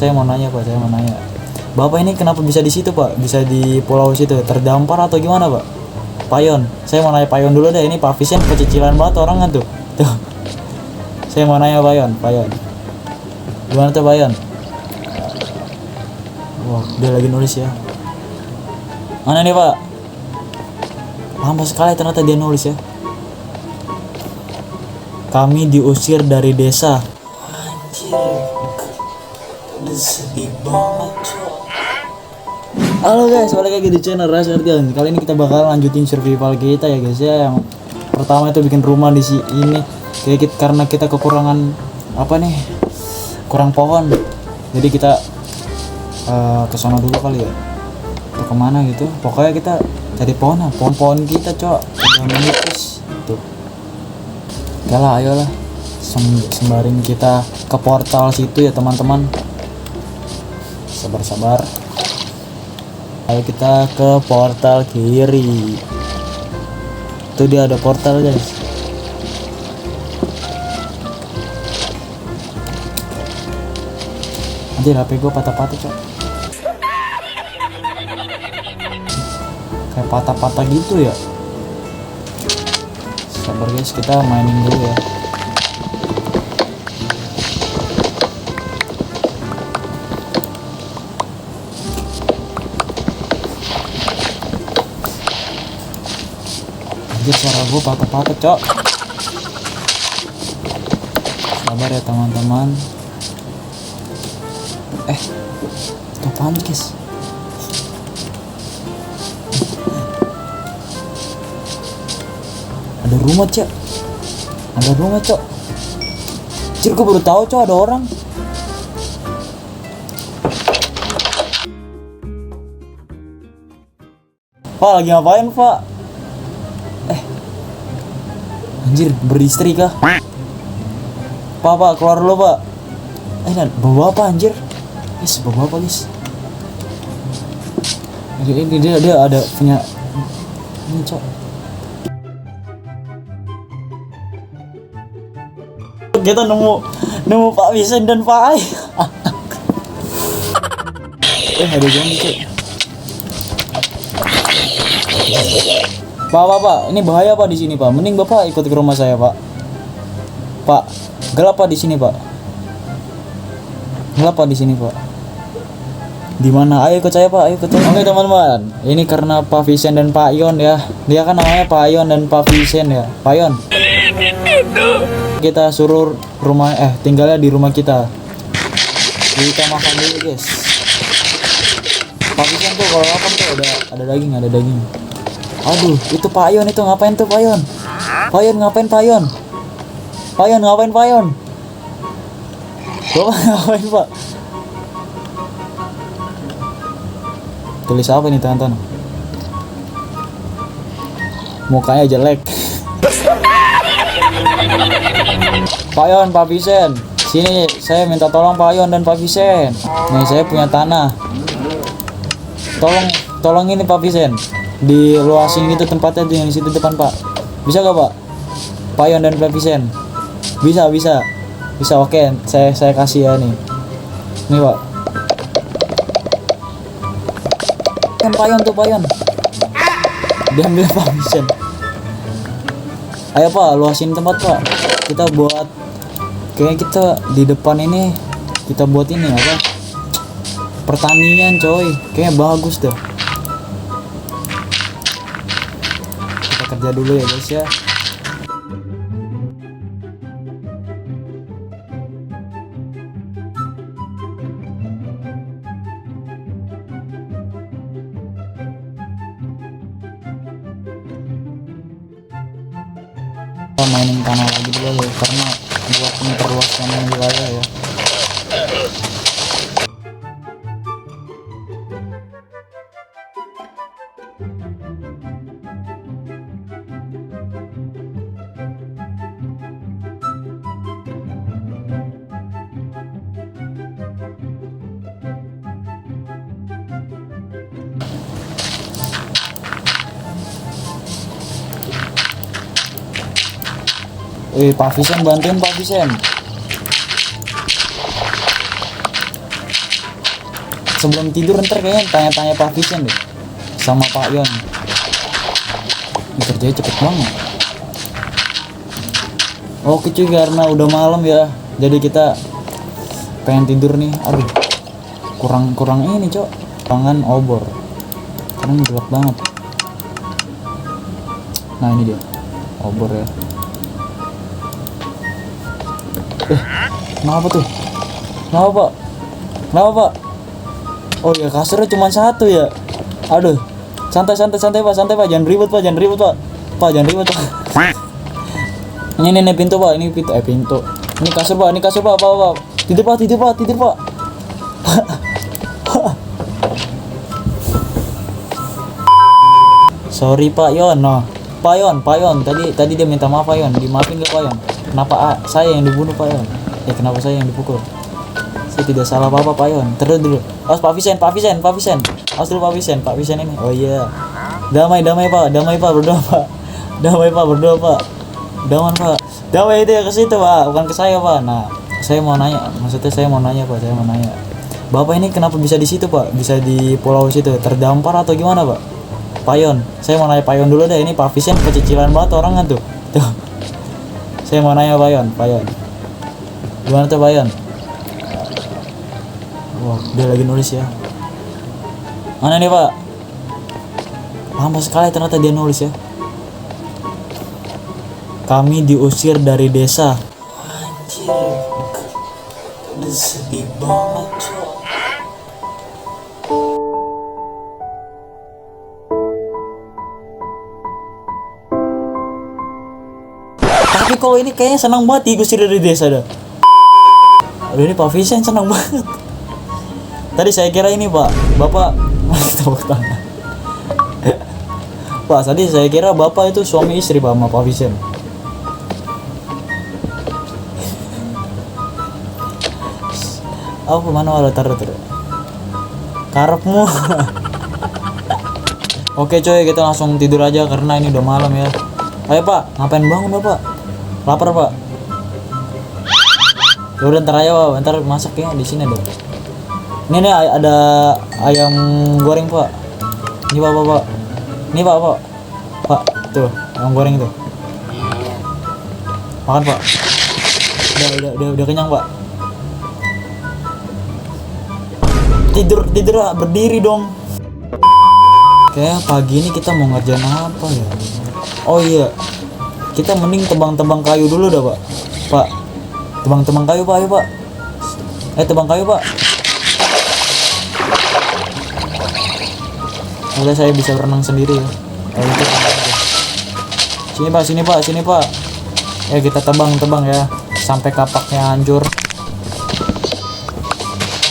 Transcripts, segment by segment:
Saya mau nanya Pak, saya mau nanya. Bapak ini kenapa bisa di situ Pak? Bisa di pulau situ? Terdampar atau gimana Pak? Payon. Saya mau nanya Payon dulu deh. Ini Pak Vincent pecicilan banget orang kan tuh. Tuh. Saya mau nanya Payon, Payon. Gimana tuh Payon? Wah, dia lagi nulis ya. Mana nih Pak? Lama sekali ternyata dia nulis ya. Kami diusir dari desa. Anjir. Sedih banget cok. Halo guys, balik lagi di channel Rise Artian. Kali ini kita bakal lanjutin survival kita ya guys ya. Yang pertama itu bikin rumah di sini. Karena kita kekurangan apa nih? Kurang pohon. Jadi kita ke sana dulu kali ya. Atau kemana gitu. Pokoknya kita cari pohon, pohon-pohon kita cok. Udah menipis tuh. Yalah, ayolah. Sembaring kita ke portal situ ya teman-teman. Sabar-sabar. Ayo kita ke portal kiri. Itu dia ada portal guys. Anjir HP gue patah-patah cok. Kayak patah-patah gitu ya. Sabar guys, kita mainin dulu ya. Anjir suara gue patah-patah cok. Sabar ya teman-teman. Itu apaan guys? Ada rumah cok. Ada rumah cok. Anjir gue baru tahu cok ada orang. Pak lagi ngapain Pak? Anjir beristri kah? Pak keluar dulu Pak. Bawa apa anjir? Bawa apa guys? Ini dia ada punya ini cok. Kita nemu Pak Vincent dan Pak Ai. Ada zombie cok. Pak, ini bahaya Pak di sini Pak. Mending Bapak ikut ke rumah saya Pak. Pak, gelap Pak di sini Pak. Gelap Pak di sini Pak. Di mana? Ayo ikut saya Pak, ayo ikut saya. Oke teman-teman, ini karena Pak Vincent dan Pak Yon ya. Dia kan namanya Pak Yon dan Pak Vincent ya. Pak Yon. Kita suruh tinggalnya di rumah kita. Kita makan dulu guys. Pak Vincent tuh kalau makan tuh ada daging. Aduh, itu Pak Yon itu ngapain tuh Pak Yon? Pak Yon ngapain Pak Yon? Pak Yon ngapain Pak Yon? Bapak ngapain Pak? Tulis apa nih teman-teman? Mukanya jelek. Pak Yon, Pak Vincent, sini saya minta tolong Pak Yon dan Pak Vincent. Nih saya punya tanah. Tolong ini Pak Vincent. Diluasin gitu tempatnya di situ depan Pak. Bisa gak Pak? Pak Yon dan Pak Vincent. Bisa oke. Saya kasih ya nih. Nih Pak. Kan Pak Yon tuh Pak Yon. Diambil Pak Vincent. Ayo Pak, luasin tempat Pak. Kita buat kayak kita di depan ini kita buat ini apa? Pertanian coy. Kayaknya bagus tuh. Kerja dulu ya guys ya. Kita mainin tanah lagi dulu ya karena buat memperluas wilayah ya. Pak Vincent bantuin Pak Vincent. sebelum tidur ntar kayaknya tanya-tanya Pak Vision deh sama Pak Yon. Ini kerjanya cepet banget. Oke cuy, karena udah malam ya, jadi kita pengen tidur nih. Aduh, kurang ini cok, pangan obor karena gelap banget. Nah ini dia obor ya. Kenapa tuh? Kenapa pak? Oh ya, kasurnya cuma satu ya. Aduh, santai pak, jangan ribut pak. Pak jangan ribut pak. Ini pintu pak, pintu. Ini kasur pak, pak. Tidur pak. Sorry Pak Yon, no. Pak Yon, tadi dia minta maaf Pak Yon, dimaafin gak Pak Yon? Kenapa saya yang dibunuh Pak Yon? Kenapa saya yang dipukul? Saya tidak salah apa-apa Pak Yon. Terus dulu. Awas Pak Vision. Awas dulu Pak Vision ini. Oh iya. Damai Pak, berdoa Pak. Damai Pak. Damai itu ya ke situ Pak, bukan ke saya Pak. Nah, saya mau nanya Pak, Bapak ini kenapa bisa di situ Pak? Bisa di pulau situ, terdampar atau gimana Pak? Pak Yon, saya mau nanya Pak Yon dulu deh. Ini Pak Vision pecicilan banget orang kan tuh. Saya mau nanya Pak Yon. Gimana tuh Pak Yon? Wah, dia lagi nulis ya. Mana nih Pak? Lama sekali ternyata dia nulis ya. Kami diusir dari desa. Anjir, udah sedih banget cok. Tapi kalau ini kayaknya senang banget diusir dari desa dah. Aduh, ini Pak Vision senang banget. Tadi saya kira ini Pak, Bapak tepuk tangan. Pak, tadi saya kira Bapak itu suami istri Pak sama Pak Vision. Aku mana walau taruh karepmu. Oke coy, kita langsung tidur aja karena ini udah malam ya. Ayo Pak, ngapain bangun Bapak? Lapar Pak? Udah ntar aja Pak, ntar masak ya di sini dong. Ini nih ada ayam goreng Pak. Ini Pak. Ini Pak. Tuh, ayam goreng tuh. Makan Pak. Udah kenyang Pak. Tidur berdiri dong. Kayak pagi ini kita mau ngerjain apa ya? Oh iya, kita mending tebang kayu dulu dah Pak. Tebang kayu Pak, ayo Pak. Tebang kayu Pak. Udah, saya bisa berenang sendiri ya. Itu sini Pak. Kita tebang ya sampai kapaknya hancur.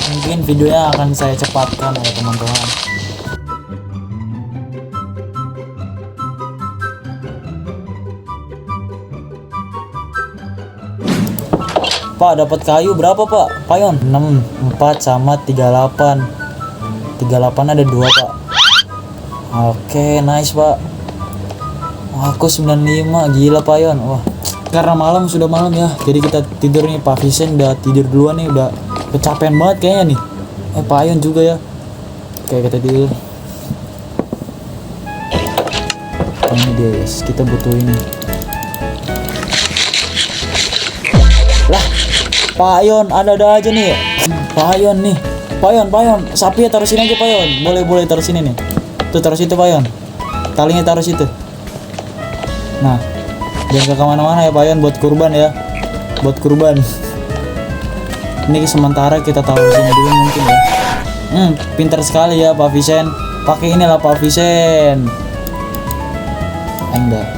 Mungkin videonya akan saya cepatkan ya teman-teman. Pak, dapat kayu berapa Pak? Pak Yon? 6, 4 sama 38. 38 ada 2 Pak. Oke, nice Pak. Wah, aku 95, gila Pak Yon. Wah, karena sudah malam ya, jadi kita tidur nih. Pak Vision udah tidur duluan nih, udah kecapean banget kayaknya nih. Pak Yon juga ya. Oke, kita tidur. Ini dia guys, kita butuh ini. Lah, Pak Yon ada aja nih. Pak Yon nih. Pak Yon, sapi ya taruh sini aja Pak Yon. Boleh taruh sini nih. Tuh taruh situ Pak Yon. Talinya taruh situ. Nah, jangan ke kemana-mana ya Pak Yon, buat kurban ya. Buat kurban. Ini sementara kita taruh sini dulu mungkin ya. Pintar sekali ya Pak Vision. Pakai inilah Pak Vision. Enggak.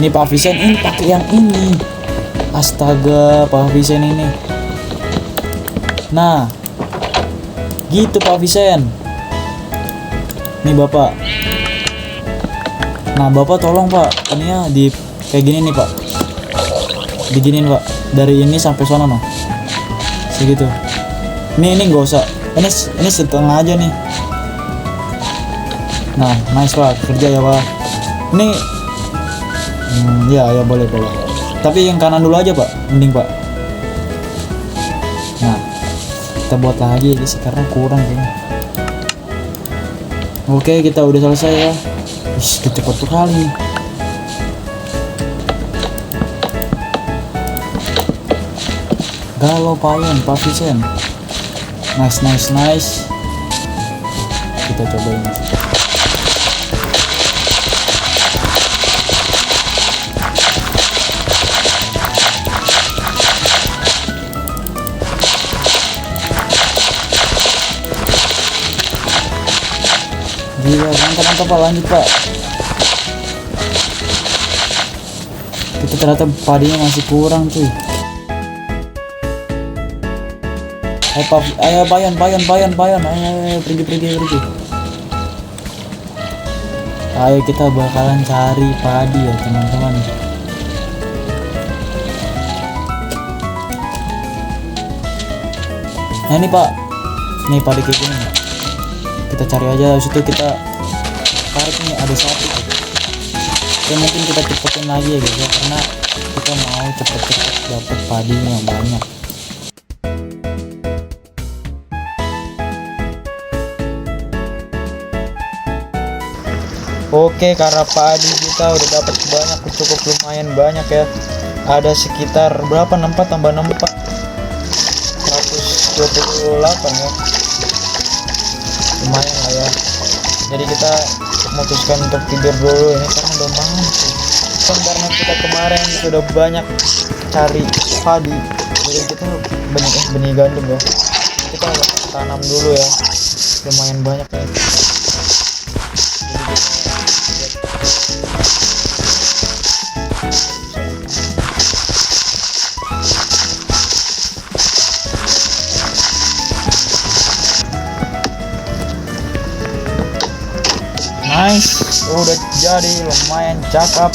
Ini Pak Vision ini pakai yang ini. Astaga, Pak Vision ini. Nah, gitu Pak Vision. Nih Bapak. Nah Bapak tolong Pak, ini ya di kayak gini nih Pak. Diginin Pak. Dari ini sampai sana noh. Segitu. Ini nggak usah. Ini setengah aja nih. Nah, nice Pak, kerja ya Pak. Ini ya boleh. Tapi yang kanan dulu aja Pak, mending Pak. Nah, kita buat lagi aja sih karena kurang kayaknya. Oke, kita udah selesai ya. Kita cepet kali nih. Galau payon Pavisen. Nice. Kita cobain. Gila, mantap Pak, lanjut Pak. Kita ternyata padinya masih kurang cuy. Ayo payon, ayo pergi. Ayo kita bakalan cari padi ya teman-teman. Nah ini Pak, nih padi kayak gini. Kita cari aja, habis itu kita tarik nih, ada satu. Ya mungkin kita cepetin lagi ya guys ya, karena kita mau cepet-cepet dapat padinya yang banyak. Oke, karena padi kita udah dapat banyak, cukup lumayan banyak ya. Ada sekitar berapa? 64 tambah 64 128 ya. Lumayan lah ya. Jadi kita memutuskan untuk tidur dulu ini karena udah malam. Karena kita kemarin sudah banyak cari padi, jadi kita banyak benih gandum ya. Kita tanam dulu ya. Lumayan banyak ya. Nice, udah jadi, lumayan cakep.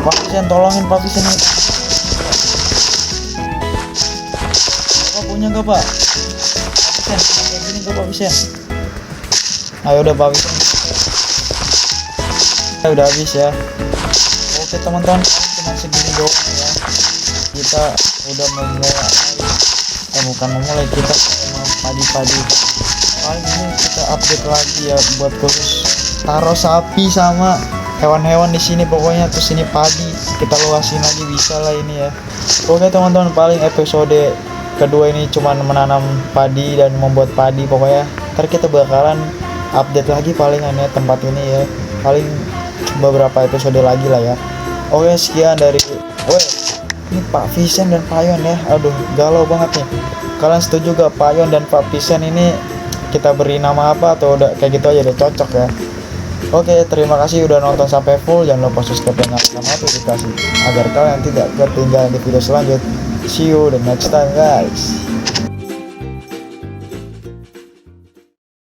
Pavisen, tolongin Pavisen nih. Bapak punya gak Pak? Pavisen, kayak gini gak Pavisen? Ayo udah Pavisen. Udah habis ya. Oke teman-teman, cuma segini doang ya. Kita udah kita sama padi-padi. Paling ini kita update lagi ya buat khusus taruh sapi sama hewan-hewan di sini pokoknya. Terus ini padi kita luasin lagi bisa lah ini ya. Oke teman-teman, paling episode kedua ini cuman menanam padi dan membuat padi pokoknya. Ntar kita bakalan update lagi palingan ya tempat ini ya. Paling beberapa episode lagi lah ya. Oke, sekian dari ini Pavisen dan payon ya. Aduh, galau banget nih. Kalian setuju gak payon dan Pavisen ini kita beri nama apa atau udah kayak gitu aja udah cocok ya? Oke, terima kasih udah nonton sampai full. Jangan lupa subscribe dan nyalakan notifikasi agar kalian tidak ketinggalan di video selanjutnya. See you the next time guys.